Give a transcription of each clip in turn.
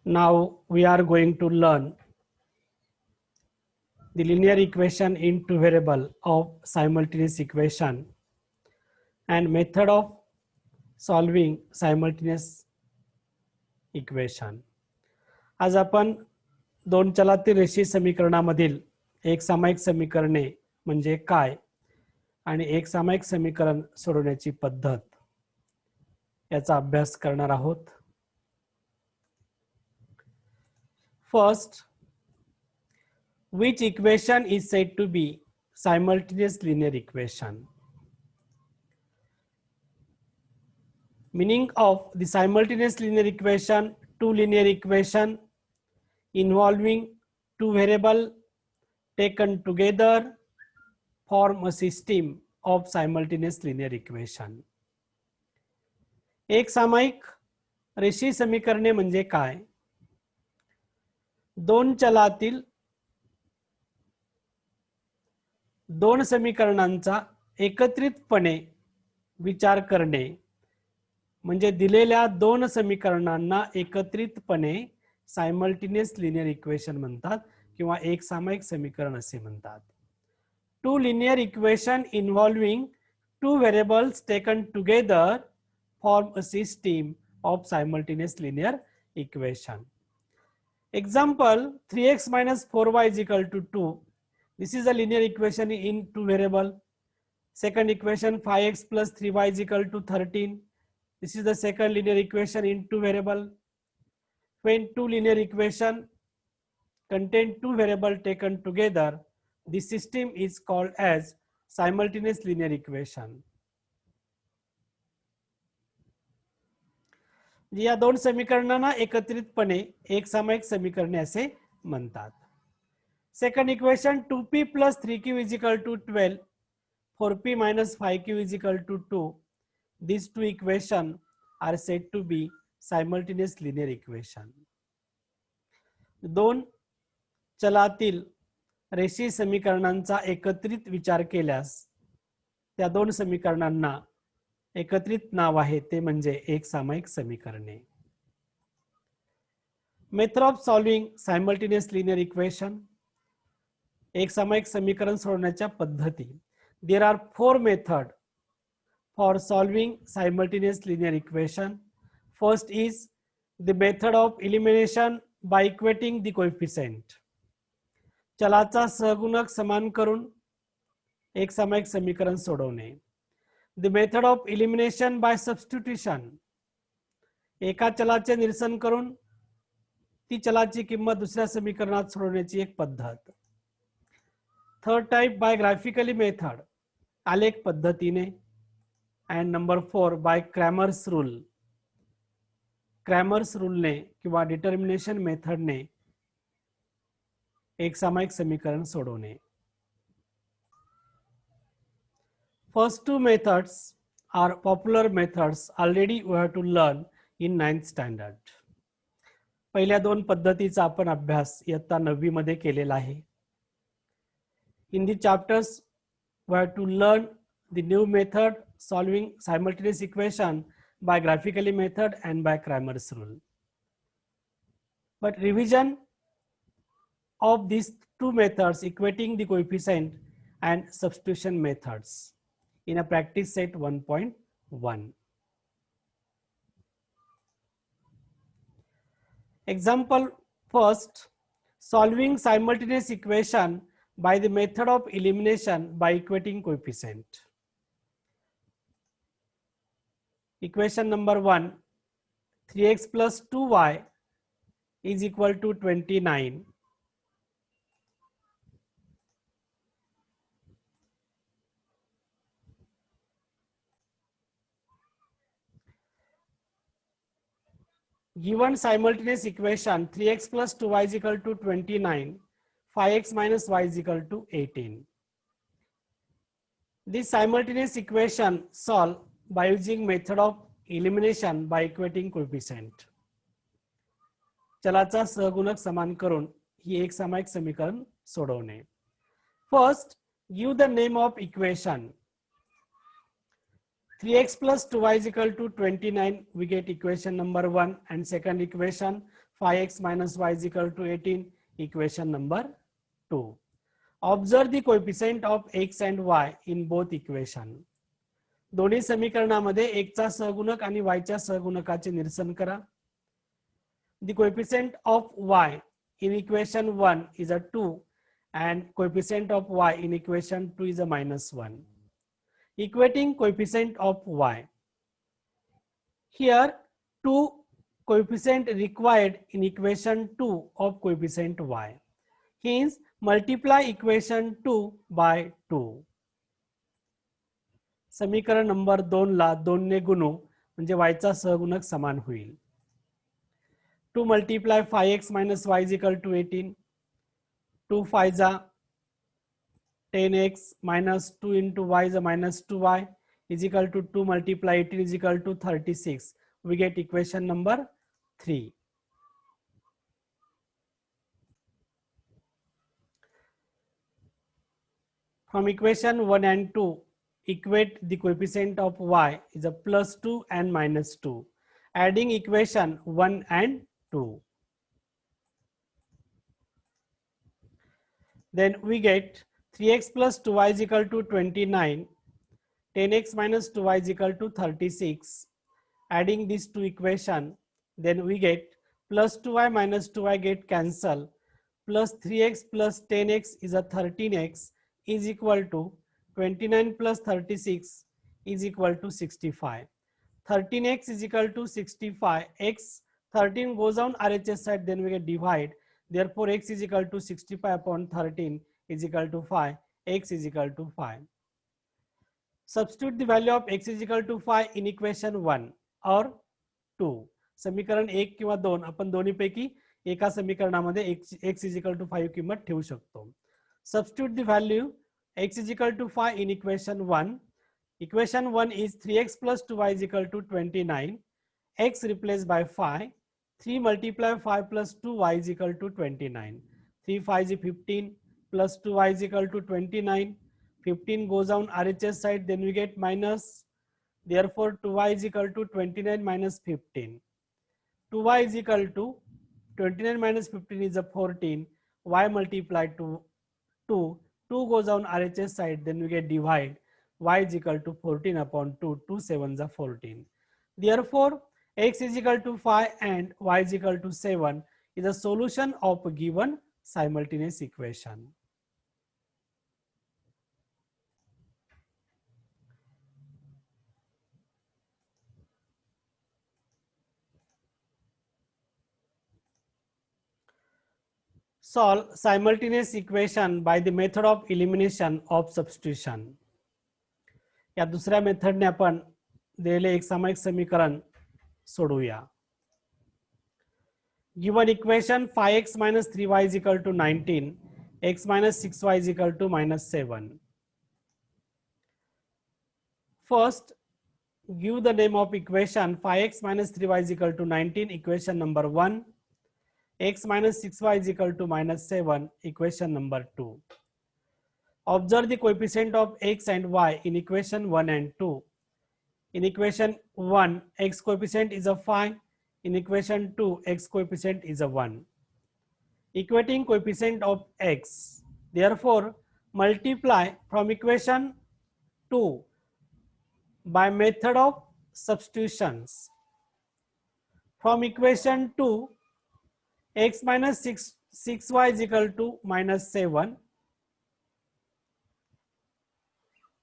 Now we are going to learn the linear equation in two variable of simultaneous equation and method of solving simultaneous equation. आज आपण दोन चलातील रेषीय समीकरणामधील एक सामायिक समीकरणे म्हणजे काय आणि एक सामायिक समीकरण सोडवण्याची पद्धत याचा अभ्यास करणार आहोत. First, which equation is said to be simultaneous linear equation? Meaning of the simultaneous linear equation: two linear equation involving two variable taken together form a system of simultaneous linear equation. एक सामायिक रेषीय समीकरणे म्हणजे काय? दोन चलातील दोन समीकरणांचा एकत्रितपणे विचार करणे म्हणजे दिलेल्या दोन समीकरणांना एकत्रितपणे सायमल्टेनियस लिनियर इक्वेशन म्हणतात किंवा एक सामायिक समीकरण असे म्हणतात. Two linear equation involving two variables taken together form a system of simultaneous linear equation. Example: 3x minus 4y is equal to 2. This is a linear equation in two variable. Second equation: 5x plus 3y is equal to 13. This is the second linear equation in two variable. When two linear equation contain two variable taken together, the system is called as simultaneous linear equation. या दोन समीकरणांना एकत्रितपणे एक सामायिक समीकरणे असे म्हणतात. Second equation: 2p plus 3q is equal to 12, 4p minus 5q is equal to 2. These two equations are said to be simultaneous linear equation. दोन चलातील रेषीय समीकरणांचा एकत्रित विचार केल्यास त्या दोन समीकरणांना एकत्रित नाव आहे ते म्हणजे एक सामायिक समीकरणे. Method of solving simultaneous linear equation. एक सामायिक समीकरण सोडवण्याच्या पद्धती. There are four method for solving simultaneous linear equation. First is the method of elimination by equating the coefficient. चलाचा सहगुणक समान करून एक सामायिक समीकरण सोडवणे. The method of elimination by substitution. एका चलाचे निरसन करून ती चलाची किंमत दुसऱ्या समीकरणात सोडवण्याची एक पद्धत. Third type by graphically method, आलेख पद्धतीने. And number 4 by Cramer's rule. Cramer's रूलने किंवा डिटर्मिनेशन मेथडने एक सामायिक समीकरण सोडवणे. First two methods are popular methods already we have to learn in 9th standard. पहिल्या दोन पद्धतीचा आपण अभ्यास इयत्ता 9वी मध्ये केलेला आहे. In the chapters we have to learn the new method solving simultaneous equation by graphically method and by Cramer's rule. But revision of these two methods, equating the coefficient and substitution methods, in a practice set 1.1. Example first: solving simultaneous equation by the method of elimination by equating coefficient. Equation number 1: 3x plus 2y is equal to 29. Given simultaneous equation 3x plus 2y is equal to 29, 5x minus y is equal to 18. This simultaneous equation solve by using method of elimination by equating coefficient. चलाचा सहगुणक समान करून ही एक सामायिक समीकरण सोडवणे. First, give the name of equation. 3x plus 2y is equal to 29. We get equation number 1, and second equation 5x minus y is equal to 18, equation number 2. Observe the coefficient of x and y in both equation. दोन्ही समीकरणामध्ये x चा सहगुणक आणि y च्या सहगुणकाचे निरसन करा. The coefficient of y in equation 1 is a 2 and coefficient of y in equation 2 is a -1. Equating coefficient of y. Here 2 coefficient required in equation 2 of coefficient y. Hence multiply equation 2 by 2. समीकरण number 2 ला 2 ने गुणू म्हणजे y चा सहगुणक समान होईल. 2 multiply 5x minus y is equal to 18. 2 5 जा 10x minus 2 into y is a minus 2y is equal to 2 multiply 18 is equal to 36. We get equation number 3. From equation 1 and 2, equate the coefficient of y is a plus 2 and minus 2. Adding equation 1 and 2. Then we get 3x plus 2y is equal to 29. 10x minus 2y is equal to 36. Adding these two equation, then we get plus 2y minus 2y get cancel. Plus 3x plus 10x is a 13x is equal to 29 plus 36 is equal to 65. 13x is equal to 65. X 13 goes on RHS side, then we get divide. Therefore, x is equal to 65 upon 13 is equal to 5. X is equal to 5. Substitute the value of x is equal to 5 in equation 1 or 2. समीकरण 1 किंवा 2 आपण दोन्हीपैकी एका समीकरणामध्ये x is equal to 5 किंमत ठेवू शकतो. Substitute the value x is equal to 5 in equation 1. Equation 1 is 3x plus 2y is equal to 29. X replaced by 5. 3 multiply 5 plus 2y is equal to 29. 3 5 is 15 plus 2y is equal to 29. 15 goes on RHS side, then we get minus. Therefore, 2y is equal to 29 minus 15. 2y is equal to 29 minus 15 is a 14. Y multiplied to 2. 2 goes on RHS side, then we get divide. Y is equal to 14 upon 2. 2 7s are 14. Therefore, x is equal to 5 and y is equal to 7 is a solution of a given simultaneous equation. Solve simultaneous equation by the method of elimination of substitution. या दुसऱ्या मेथडने आपण दिलेले एक सामायिक समीकरण सोडवूया. Given equation 5x minus 3y is equal to 19, x minus 6y is equal to minus 7. First, give the name of equation 5x minus 3y is equal to 19, equation number 1. X minus 6y is equal to minus 7, equation number 2. Observe the coefficient of x and y in equation 1 and 2. In equation 1, x coefficient is a 5. In equation 2, x coefficient is a 1. Equating coefficient of x. Therefore, multiply from equation 2 by method of substitutions. From equation 2, x minus 6y is equal to minus 7.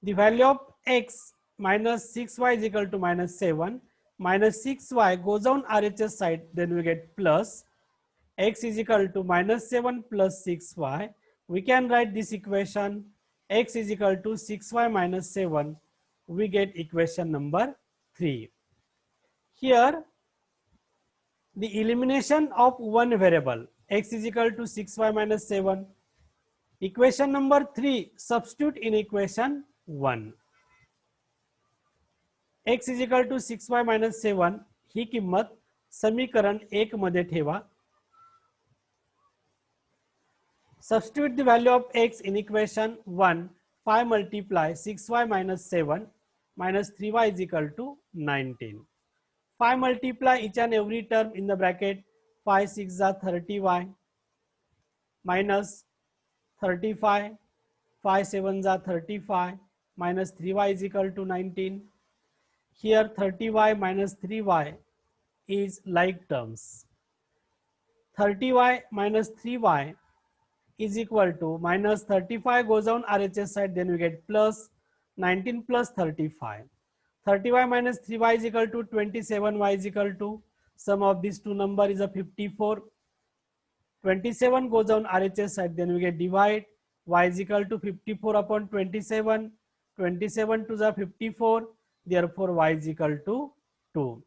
The value of x minus 6y is equal to minus 7. Minus 6y goes on RHS side, then we get plus. X is equal to minus 7 plus 6y. We can write this equation. X is equal to 6y minus 7. We get equation number 3. Here, the elimination of one variable, x is equal to 6y minus 7. Equation number 3, substitute in equation 1. x is equal to 6y minus 7 ही किंमत समीकरण 1 मध्ये ठेवा. Substitute the value of x in equation 1. 5 multiply 6y minus 7 minus 3y is equal to 19. 5 multiply each and every term in the bracket. 5 6 are 30y minus 35, 5 7 are 35 minus 3y is equal to 19. Here 30y minus 3y is like terms. 30y minus 3y is equal to minus 35 goes on RHS side, then we get plus 19 plus 35. 30y minus 3y is equal to 27y is equal to sum of these two number is a 54. 27 goes on RHS side, then we get divide y is equal to 54 upon 27. 27 to the 54, therefore y is equal to 2.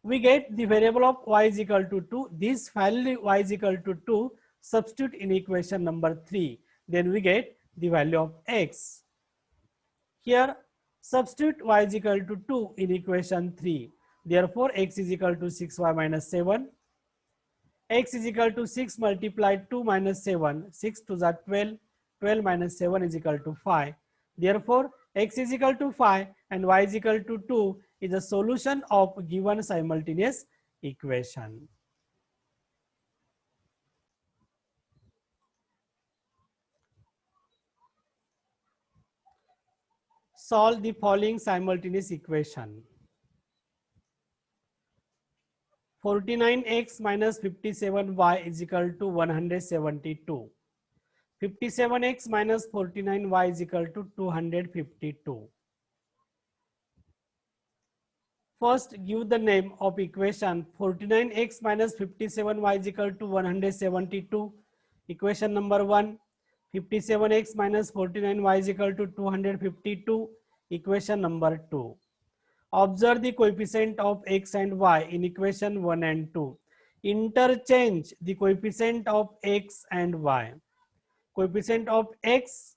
We get the variable of y is equal to 2. This value y is equal to 2, substitute in equation number 3. Then we get the value of x. Here substitute y is equal to 2 in equation 3. Therefore x is equal to 6y minus 7. X is equal to 6 multiplied 2 minus 7. 6 to the 12. 12 minus 7 is equal to 5. Therefore x is equal to 5 and y is equal to 2 is a solution of given simultaneous equation. Solve the following simultaneous equation. 49x minus 57y is equal to 172. 57x minus 49y is equal to 252. First, give the name of equation 49x minus 57y is equal to 172. Equation number 1. 57x minus 49y is equal to 252. Equation number 2. Observe the coefficient of x and y in equation 1 and 2. Interchange the coefficient of x and y. Coefficient of x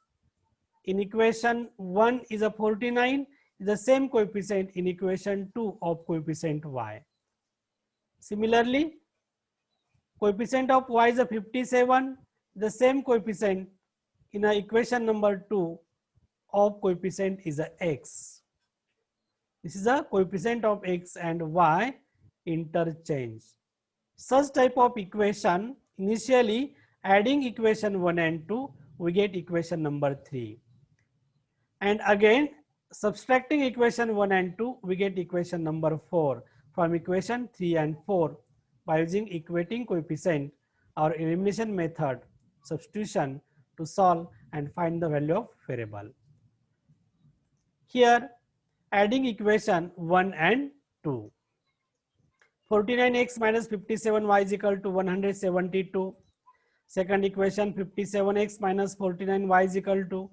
in equation 1 is a 49, is the same coefficient in equation 2 of coefficient y. Similarly, coefficient of y is a 57, the same coefficient in a equation number 2 of coefficient is a x. This is a coefficient of x and y interchange. Such type of equation, initially adding equation 1 and 2, we get equation number 3. And again subtracting equation 1 and 2, we get equation number 4 from equation 3 and 4 by using equating coefficient or elimination method, substitution to solve and find the value of variable. Here adding equation 1 and 2. 49x minus 57y is equal to 172. Second equation 57x minus 49y is equal to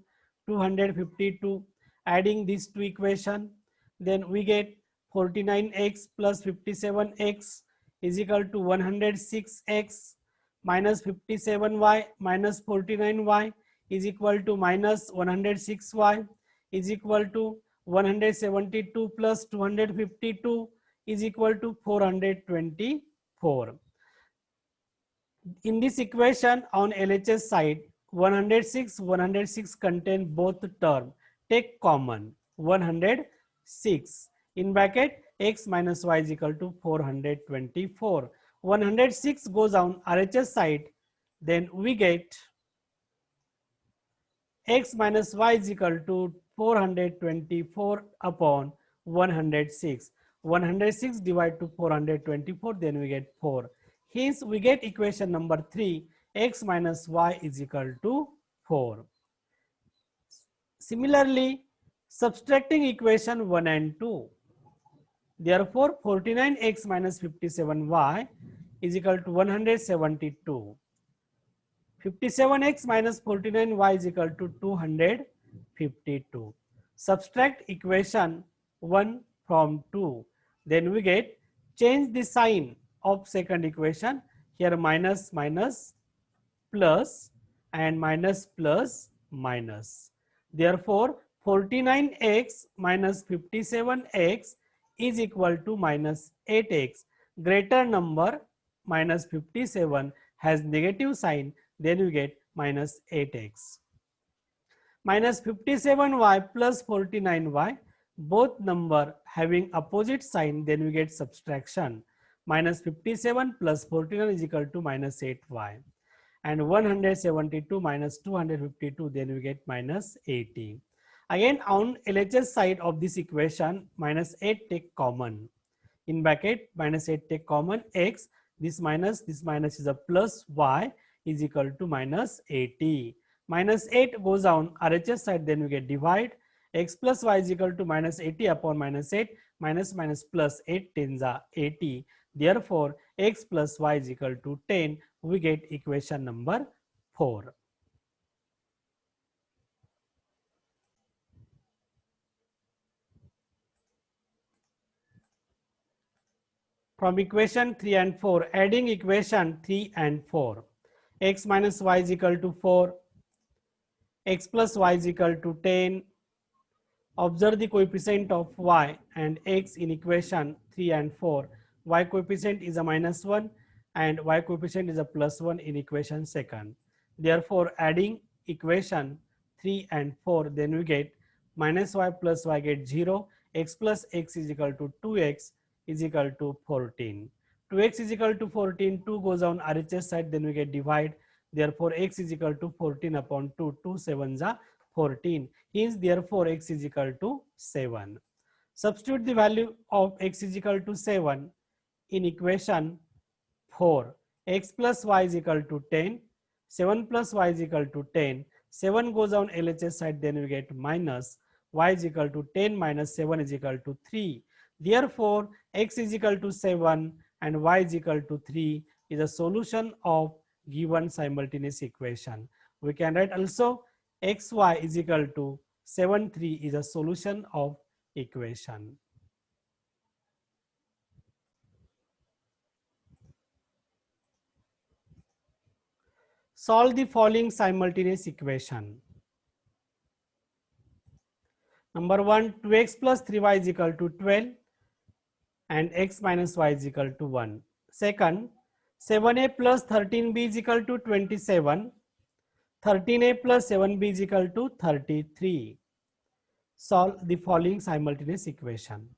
252. Adding these two equation, then we get 49x plus 57x is equal to 106x minus 57y minus 49y is equal to minus 106y is equal to 172 plus 252 is equal to 424. In this equation on LHS side, 106 contain both term. Take common 106 in bracket x minus y is equal to 424. 106 goes on RHS side, then we get x minus y is equal to 424 upon 106. 106 divided to 424, then we get 4. Hence we get equation number 3, x minus y is equal to 4. Similarly, subtracting equation 1 and 2. Therefore, 49x minus 57y is equal to 172. 57x minus 49y is equal to 252. Subtract equation 1 from 2. Then we get, change the sign of second equation. Here minus minus plus and minus plus minus. Therefore, 49x minus 57x is equal to minus 8x. Greater number minus 57 has negative sign, then we get minus 8x. Minus 57y plus 49y, both number having opposite sign, then we get subtraction. minus 57 plus 49 is equal to minus 8y. And 172 minus 252, then we get minus 80. Again, on LHS side of this equation, minus 8 take common. In bracket, minus 8 take common, x, this minus is a plus, y is equal to minus 80. Minus 8 goes down RHS side, then we get divide, x plus y is equal to minus 80 upon minus 8, minus plus 8 tens are 80. Therefore, x plus y is equal to 10. We get equation number 4. From equation 3 and 4, adding equation 3 and 4, x minus y is equal to 4, x plus y is equal to 10. Observe the coefficient of y and x in equation 3 and 4. Y coefficient is a minus 1 and y coefficient is a plus 1 in equation second. Therefore, adding equation 3 and 4, then we get minus y plus y get 0, x plus x is equal to 2x is equal to 14. 2x is equal to 14, 2 goes on RHS side, then we get divide. Therefore, x is equal to 14 upon 2, 2 sevens are 14. Hence, therefore, x is equal to 7. Substitute the value of x is equal to 7 in equation 4. X plus y is equal to 10. 7 plus y is equal to 10. 7 goes on LHS side, then we get minus. Y is equal to 10 minus 7 is equal to 3. Therefore, x is equal to 7 and y is equal to 3 is a solution of given simultaneous equation. We can write also xy is equal to 7, 3 is a solution of equation. Solve the following simultaneous equation. Number 1, 2x plus 3y is equal to 12 and x minus y is equal to 1. Second, 7a plus 13b is equal to 27. 13a plus 7b is equal to 33. Solve the following simultaneous equation.